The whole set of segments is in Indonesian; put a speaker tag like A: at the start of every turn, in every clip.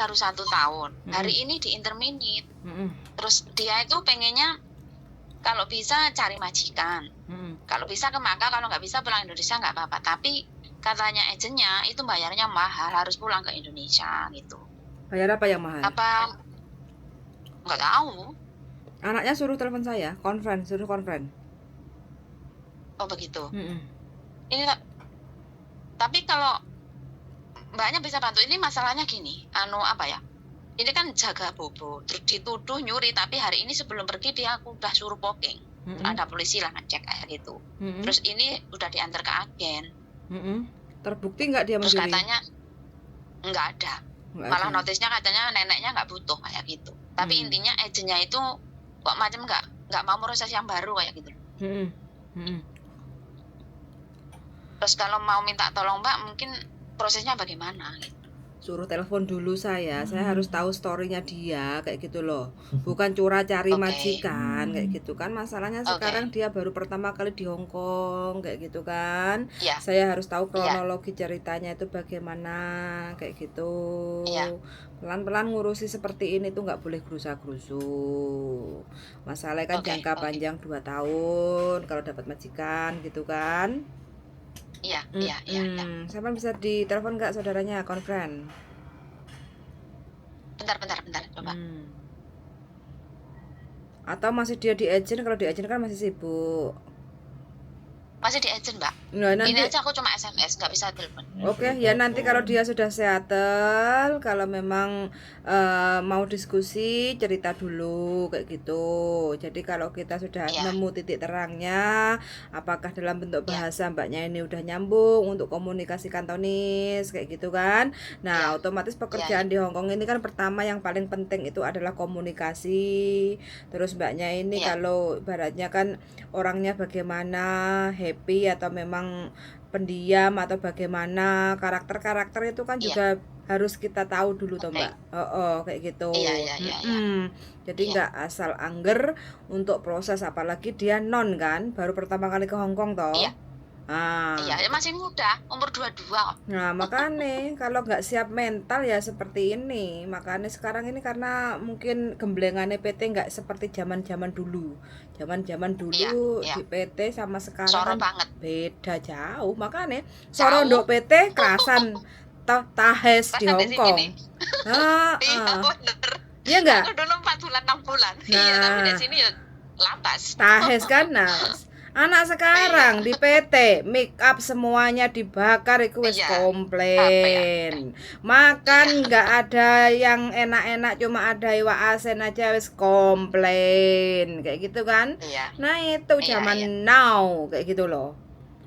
A: baru 1 tahun. Hari
B: Mm-mm.
A: ini di intermediate.
B: Mm-mm.
A: Terus dia itu pengennya kalau bisa cari majikan.
B: Mm-mm.
A: Kalau bisa ke Makkah, kalau nggak bisa pulang Indonesia nggak apa-apa. Tapi katanya agennya itu bayarnya mahal, harus pulang ke Indonesia gitu.
B: Bayar apa yang mahal?
A: Apa nggak tahu?
B: Anaknya suruh telepon saya, suruh konferen.
A: Oh begitu.
B: Mm-mm.
A: Ini tapi kalau mbaknya bisa bantu, ini masalahnya gini, apa ya? Ini kan jaga bobo, terus dituduh nyuri, tapi hari ini sebelum pergi dia aku udah suruh poking.
B: Mm-mm.
A: Ada polisi lah ngecek kayak gitu.
B: Mm-mm.
A: Terus ini udah diantar ke agen.
B: Mm-mm. Terbukti nggak dia
A: Terus
B: mencuri?
A: katanya nggak ada.
B: Nggak
A: Malah
B: ada.
A: notisnya katanya neneknya nggak butuh kayak gitu. Tapi intinya agennya itu kok macam nggak mau proses yang baru kayak gitu.
B: Mm-mm. Mm-mm.
A: Terus kalau mau minta tolong mbak, mungkin prosesnya bagaimana gitu.
B: Suruh telepon dulu saya harus tahu storynya dia kayak gitu loh, bukan curah cari majikan kayak gitu kan. Masalahnya sekarang dia baru pertama kali di Hong Kong kayak gitu kan. Saya harus tahu kronologi ceritanya itu bagaimana kayak gitu. Pelan-pelan ngurusi seperti ini tuh nggak boleh gerusa-gerusu. Masalahnya kan jangka panjang 2 tahun kalau dapat majikan gitu kan.
A: Iya.
B: Siapa bisa ditelepon nggak saudaranya konferen?
A: Bentar, coba.
B: Atau masih dia di agent? Kalau di agent kan masih sibuk.
A: Masih di agent mbak.
B: Nah, nanti
A: ini aja aku cuma SMS, nggak bisa telepon.
B: Oke, ya nanti kalau dia sudah settle, kalau memang mau diskusi cerita dulu kayak gitu. Jadi kalau kita sudah nemu titik terangnya, apakah dalam bentuk bahasa mbaknya ini udah nyambung untuk komunikasi kantonis kayak gitu kan. Nah, otomatis pekerjaan di Hong Kong ini kan pertama yang paling penting itu adalah komunikasi. Terus mbaknya ini kalau ibaratnya kan orangnya bagaimana, happy atau memang pendiam atau bagaimana, karakter itu kan juga harus kita tahu dulu toh mbak. Kayak gitu. Jadi nggak asal angger untuk proses, apalagi dia non kan, baru pertama kali ke Hong Kong toh.
A: Masih muda, umur 22.
B: Nah makanya kalau nggak siap mental ya seperti ini. Makanya sekarang ini karena mungkin gemblengannya PT nggak seperti zaman dulu. Zaman dulu di PT sama sekarang kan beda jauh. Makanya soro nduk PT kerasan tahes di Hong Kong. Iya nggak?
A: Aku dulu 4 bulan 6 bulan. Iya, tapi di sini ya lapas.
B: Tahes kan. Nah anak sekarang di PT make up semuanya dibakar, itu wis komplain. Makan nggak ada yang enak-enak, cuma ada iwak asin aja wis komplain kayak gitu kan. Nah itu zaman now kayak gitu loh.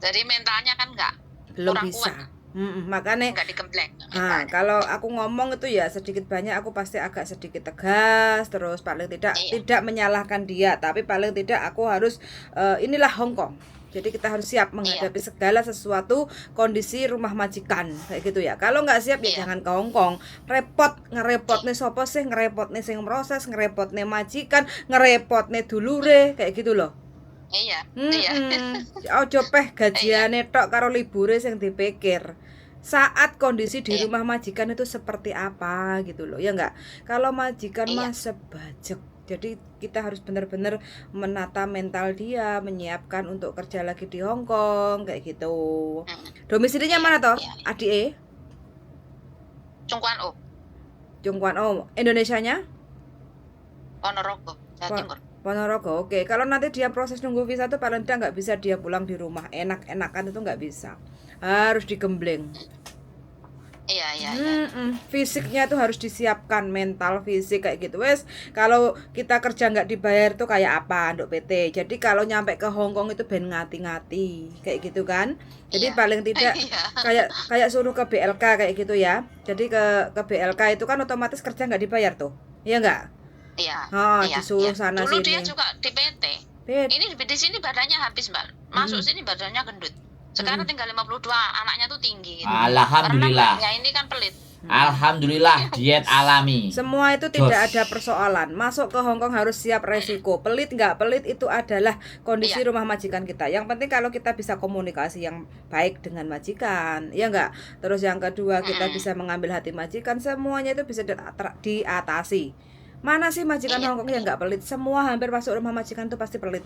A: Jadi mentalnya kan
B: belum bisa kuat. Makanya
A: nggak digembleng.
B: Kalau aku ngomong itu ya sedikit banyak aku pasti agak sedikit tegas, terus paling tidak menyalahkan dia, tapi paling tidak aku harus inilah Hong Kong. Jadi kita harus siap menghadapi segala sesuatu kondisi rumah majikan kayak gitu ya. Kalau nggak siap ya jangan ke Hong Kong. Ngerepot nih sopo sih, ngerepot nih sing proses, ngerepot nih majikan, ngerepot nih dulure kayak gitu loh. Ojo peh gajiane tok karo libure sing dipikir. Saat kondisi di rumah majikan itu seperti apa gitu loh, ya enggak? Kalau majikan mah sebajek. Jadi kita harus benar-benar menata mental dia, menyiapkan untuk kerja lagi di Hong Kong kayak gitu. Domisilinya mana toh? Adik Chung Kwan O. Indonesianya?
A: Ponorogo, Jawa Timur.
B: Ponorogo, oke. Kalau nanti dia proses nunggu visa tuh paling tidak nggak bisa dia pulang di rumah enak-enakan, itu nggak bisa, harus digembleng. Fisiknya tuh harus disiapkan, mental fisik kayak gitu. Wes kalau kita kerja nggak dibayar tuh kayak apa untuk PT. Jadi kalau nyampe ke Hong Kong itu ben ngati-ngati kayak gitu kan. Jadi paling tidak kayak suruh ke BLK kayak gitu ya. Jadi ke BLK itu kan otomatis kerja nggak dibayar tuh, ya nggak? Disuruh sana
A: dulu
B: sini.
A: Dia juga di PT. Ini di sini badannya habis mbak, masuk sini badannya gendut. Sekarang
B: Mm-mm.
A: tinggal 52, anaknya tuh tinggi gitu. Karena
C: Alhamdulillah.
A: mbaknya ini kan pelit.
C: Alhamdulillah diet alami.
B: Semua itu
C: Jos.
B: tidak ada persoalan. Masuk ke Hong Kong harus siap resiko. Pelit nggak pelit itu adalah kondisi
A: Iya.
B: rumah majikan kita. Yang penting kalau kita bisa komunikasi yang baik dengan majikan, ya nggak. Terus yang kedua kita bisa mengambil hati majikan. Semuanya itu bisa diatasi. Mana sih majikan
A: Iya.
B: Hong Kong yang nggak pelit? Semua hampir masuk rumah majikan itu pasti pelit.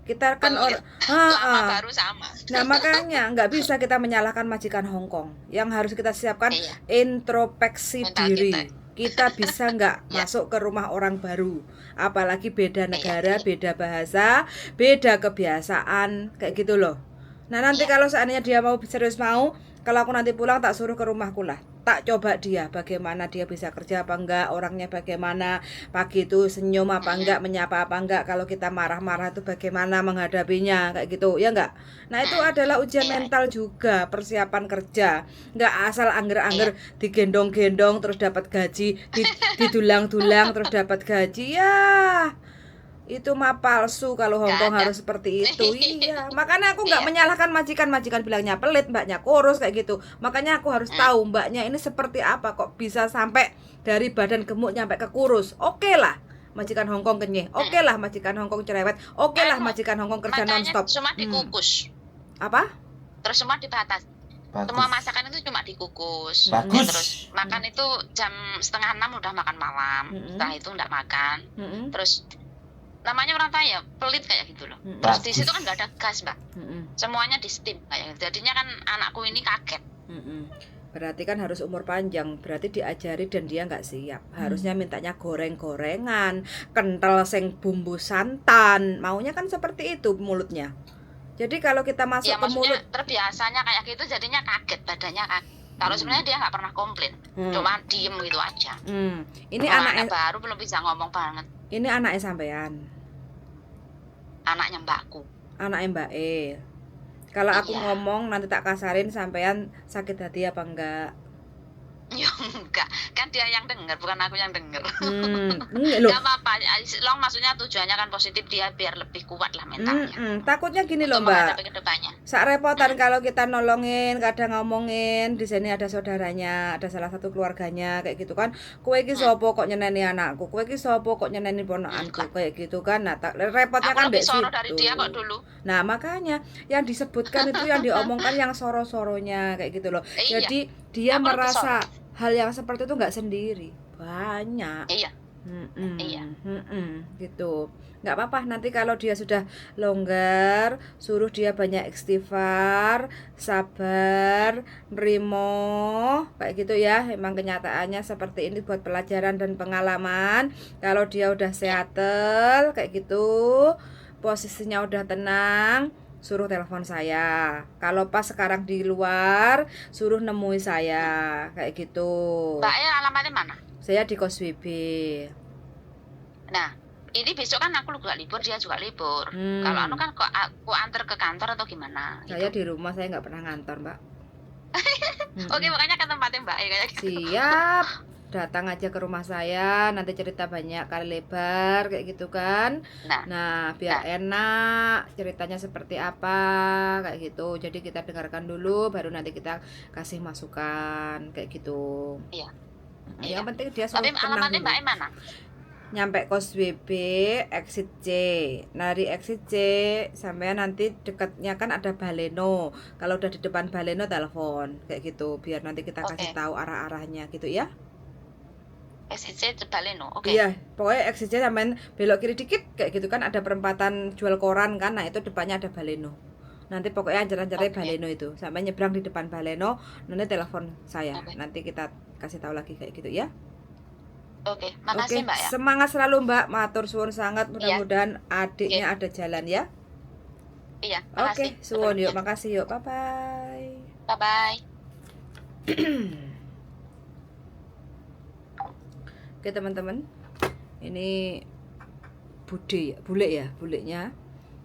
B: Kita kan
A: Pelit. Lama baru sama.
B: Nah makanya nggak bisa kita menyalahkan majikan Hong Kong. Yang harus kita siapkan
A: Iya.
B: introspeksi
A: Mental
B: diri.
A: kita.
B: Kita bisa nggak
A: Ya.
B: masuk ke rumah orang baru, apalagi beda negara,
A: Iya.
B: beda bahasa, beda kebiasaan, kayak gitu loh. Nah nanti
A: Iya.
B: kalau seandainya dia mau serius mau, kalau aku nanti pulang tak suruh ke rumahku lah, tak coba dia bagaimana dia bisa kerja apa enggak, orangnya bagaimana, pagi itu senyum apa enggak, menyapa apa enggak, kalau kita marah-marah itu bagaimana menghadapinya, kayak gitu ya enggak. Nah itu adalah ujian
A: Iya.
B: mental juga, persiapan kerja, nggak asal angger-angger digendong-gendong terus dapat gaji, didulang-dulang terus dapat gaji ya. Itu mah palsu kalau Hong Kong
A: Nggak ada.
B: harus seperti itu. Iya, makanya aku nggak
A: Iya.
B: menyalahkan majikan bilangnya pelit, mbaknya kurus kayak gitu. Makanya aku harus tahu mbaknya ini seperti apa kok bisa sampai dari badan gemuk nyampe ke kurus. Oke lah majikan Hong Kong kenyeh, oke lah majikan Hong Kong cerewet, oke lah majikan Hong Kong kerja
A: Makanya
B: nonstop.
A: cuma dikukus.
B: Apa?
A: Terus semua dibatas.
C: Bagus.
A: Semua masakan itu cuma dikukus.
C: Bagus.
A: Ya, terus makan itu jam 5:30 udah makan malam. Setelah itu enggak makan.
B: Mm-mm.
A: Terus namanya orang kaya pelit kayak gitu loh.
B: Mm-mm.
A: Terus di
C: Bagus.
A: situ kan nggak ada gas, Mbak.
B: Mm-mm.
A: Semuanya di steam kayak gitu. Jadinya kan anakku ini kaget.
B: Mm-mm. Berarti kan harus umur panjang, berarti diajari dan dia nggak siap. Harusnya mintanya goreng-gorengan, kental sing bumbu santan. Maunya kan seperti itu mulutnya. Jadi kalau kita masuk
A: Ya
B: ke mulut,
A: maksudnya terbiasanya kayak gitu jadinya kaget, badannya kaget. Kalau sebenarnya dia nggak pernah komplain, cuma diem gitu aja.
B: Ini
A: Kalau
B: anak
A: anak baru belum bisa ngomong banget.
B: ini anaknya sampean,
A: Anaknya mbakku.
B: anaknya Mbak E. Kalau aku
A: Iya.
B: ngomong nanti tak kasarin sampean sakit hati apa enggak?
A: Ya enggak, kan dia yang denger, bukan aku yang denger.
B: Loh.
A: Gak apa-apa, Long maksudnya tujuannya kan positif, dia biar lebih kuat lah mentalnya.
B: Takutnya gini loh
A: untuk
B: Mbak.
A: menghadapi kedepannya.
B: Sak repotan kalau kita nolongin, kadang ngomongin di sini ada saudaranya, ada salah satu keluarganya kayak gitu kan. Kowe iki sapa kok nyeneni anakku? Kowe iki sapa kok nyeneni ponakanku? Kayak gitu kan. Nah, repotnya
A: Aku
B: kan
A: lebih
B: dek
A: soro
B: situ.
A: dari dia kok dulu.
B: Nah, makanya yang disebutkan itu yang diomongkan yang soro-soronya kayak gitu loh.
A: Iya.
B: Jadi dia
A: Aku lebih
B: merasa hal yang seperti itu nggak sendiri. Banyak.
A: Iya.
B: Iya. Gitu. Nggak apa-apa, nanti kalau dia sudah longgar, suruh dia banyak istighfar, sabar, nerimo, kayak gitu ya. Emang kenyataannya seperti ini buat pelajaran dan pengalaman. Kalau dia udah settle kayak gitu, posisinya udah tenang, suruh telepon saya. Kalau pas sekarang di luar, suruh nemui saya, kayak gitu.
A: Mbak E alamatnya mana?
B: Saya di Kos WB.
A: Nah, ini besok kan aku juga libur, dia juga libur. Kalau anu kan kok aku antar ke kantor atau gimana?
B: Saya di rumah, saya nggak pernah ngantor, Mbak.
A: Oke, makanya ke tempatnya Mbak E kayak gitu.
B: Siap. Datang aja ke rumah saya, nanti cerita banyak kali lebar kayak gitu kan. Nah, biar enak ceritanya seperti apa kayak gitu. Jadi kita dengarkan dulu, baru nanti kita kasih masukan kayak gitu.
A: Iya.
B: Yang penting dia
A: Tapi
B: selalu tenang
A: alamatnya
B: dulu.
A: Mbak E mana?
B: Nyampe Kos WB, exit C. Nah, di exit C sampai nanti dekatnya kan ada Baleno. Kalau udah di depan Baleno telepon kayak gitu, biar nanti kita kasih tahu arah-arahnya gitu ya.
A: Exit C Baleno. Oke.
B: Iya, pokoknya exit C sampai belok kiri dikit kayak gitu kan, ada perempatan jual koran kan. Nah, itu depannya ada Baleno. Nanti pokoknya ancar-ancarnya Baleno itu. Sampai nyebrang di depan Baleno, nanti telepon saya. Nanti kita kasih tahu lagi kayak gitu ya.
A: Oke, makasih Mbak ya.
B: Semangat selalu Mbak, matur suwun sangat, mudah-mudahan adiknya ada jalan ya.
A: Iya,
B: Oke,
A: makasih.
B: suwun yuk, makasih yuk, bye-bye.
A: Bye-bye.
B: Oke teman-teman, ini bulenya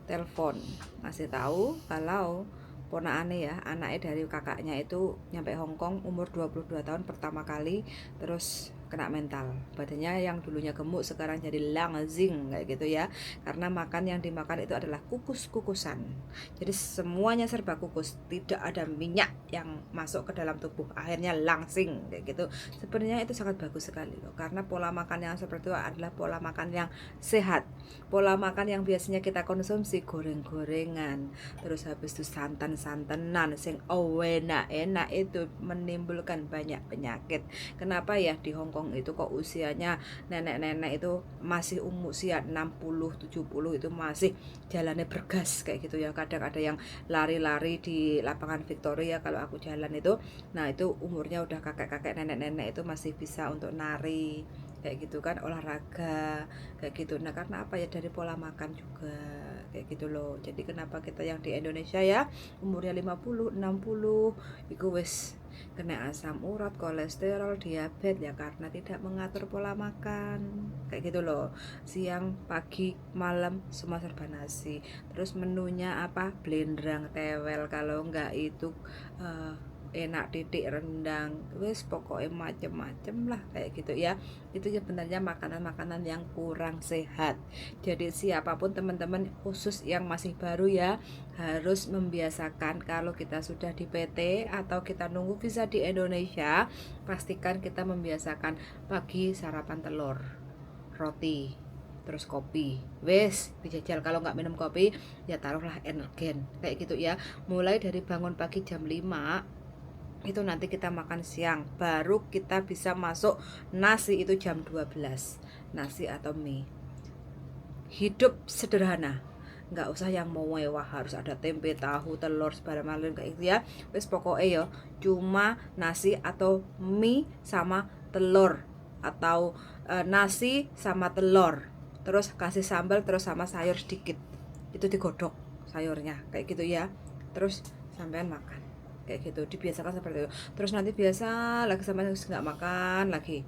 B: telepon ngasih tahu kalau ponakane ya, anaknya dari kakaknya itu nyampe Hong Kong umur 22 tahun pertama kali, terus kena mental. Badannya yang dulunya gemuk sekarang jadi langsing kayak gitu ya. Karena makan yang dimakan itu adalah kukus-kukusan. Jadi semuanya serba kukus, tidak ada minyak yang masuk ke dalam tubuh. Akhirnya langsing kayak gitu. Sebenarnya itu sangat bagus sekali loh. Karena pola makan yang seperti itu adalah pola makan yang sehat. Pola makan yang biasanya kita konsumsi goreng-gorengan, terus habis itu santan-santanan sing enak-enak itu menimbulkan banyak penyakit. Kenapa ya di Hong Kong itu kok usianya nenek-nenek itu masih usia 60-70 itu masih jalannya bergas kayak gitu ya. Kadang ada yang lari-lari di lapangan Victoria kalau aku jalan itu. Nah, itu umurnya udah kakek-kakek nenek-nenek itu masih bisa untuk nari kayak gitu kan, olahraga kayak gitu. Nah, karena apa ya, dari pola makan juga kayak gitu loh. Jadi kenapa kita yang di Indonesia ya umurnya 50, 60 itu wis kena asam urat, kolesterol, diabetes ya karena tidak mengatur pola makan kayak gitu loh. Siang, pagi, malam semua serba nasi. Terus menunya apa? Blendrang, tewel, kalau enggak itu enak titik rendang, wis pokoknya macem-macem lah kayak gitu ya. Itu sebenarnya makanan-makanan yang kurang sehat. Jadi siapapun teman-teman, khusus yang masih baru ya, harus membiasakan kalau kita sudah di PT atau kita nunggu visa di Indonesia, pastikan kita membiasakan pagi sarapan telur, roti, terus kopi, wes dijajal. Kalau nggak minum kopi ya taruhlah energen kayak gitu ya. Mulai dari bangun pagi jam 5 itu nanti kita makan siang, baru kita bisa masuk nasi itu jam 12, nasi atau mie. Hidup sederhana, nggak usah yang mau mewah, harus ada tempe, tahu, telur, sebarang macam kayak gitu ya. Wes pokoknya ya cuma nasi atau mie sama telur, atau nasi sama telur, terus kasih sambal, terus sama sayur sedikit, itu digodok sayurnya kayak gitu ya. Terus sampean makan kayak gitu, dibiasakan seperti itu. Terus nanti biasa lagi sampai nggak makan lagi,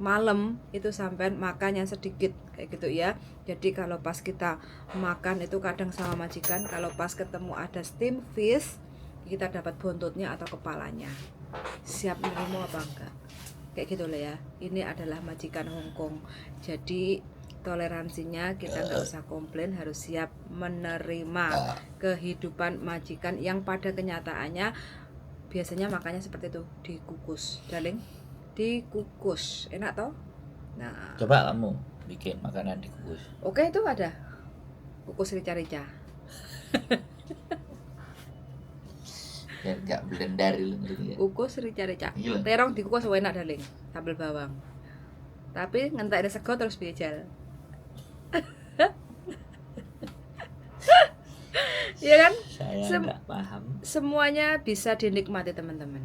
B: malam itu sampai makan yang sedikit kayak gitu ya. Jadi kalau pas kita makan itu kadang sama majikan, kalau pas ketemu ada steam fish, kita dapat buntutnya atau kepalanya, siap menerima apa enggak kayak gitu loh ya. Ini adalah majikan Hong Kong, jadi toleransinya kita nggak usah komplain, harus siap menerima kehidupan majikan yang pada kenyataannya biasanya makannya seperti itu, dikukus, darling, dikukus, enak toh. Nah,
C: Coba kamu bikin makanan dikukus.
B: oke, itu ada kukus rica-rica.
C: Biar gak blendar lu ngerti ya.
B: Kukus rica-rica.
C: Gila.
B: Terong dikukus enak darling, sambal bawang. Tapi ngentek ada sego terus bijal. Iya kan?
C: Saya nggak paham.
B: Semuanya bisa dinikmati teman-teman.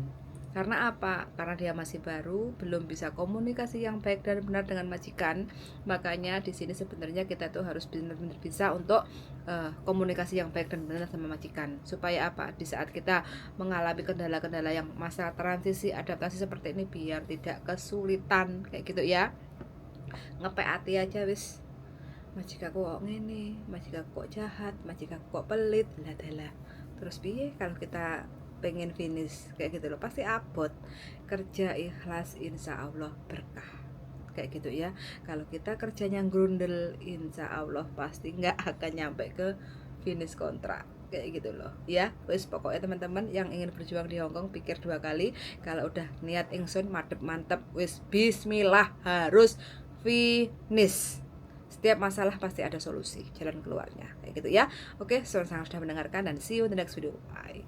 B: Karena apa? Karena dia masih baru, belum bisa komunikasi yang baik dan benar dengan majikan. Makanya di sini sebenarnya kita tuh harus benar-benar bisa untuk komunikasi yang baik dan benar sama majikan. Supaya apa? Di saat kita mengalami kendala-kendala yang masa transisi adaptasi seperti ini, biar tidak kesulitan kayak gitu ya. Ngepek hati aja wis. Majikaku kok ngene, majikaku kok jahat, majikaku kok pelit, lah. Terus piye kalau kita pengen finish kayak gitu loh, pasti abot. Kerja ikhlas insya Allah berkah kayak gitu ya. Kalau kita kerjanya grundel, insya Allah pasti nggak akan nyampe ke finish kontrak kayak gitu loh ya. Wes pokoknya teman-teman yang ingin berjuang di Hong Kong, pikir 2 kali. Kalau udah niat ingsun mantep wes bismillah, harus finish. Setiap masalah pasti ada solusi, jalan keluarnya kayak gitu ya. Oke, sudah mendengarkan dan see you in the next video. Bye.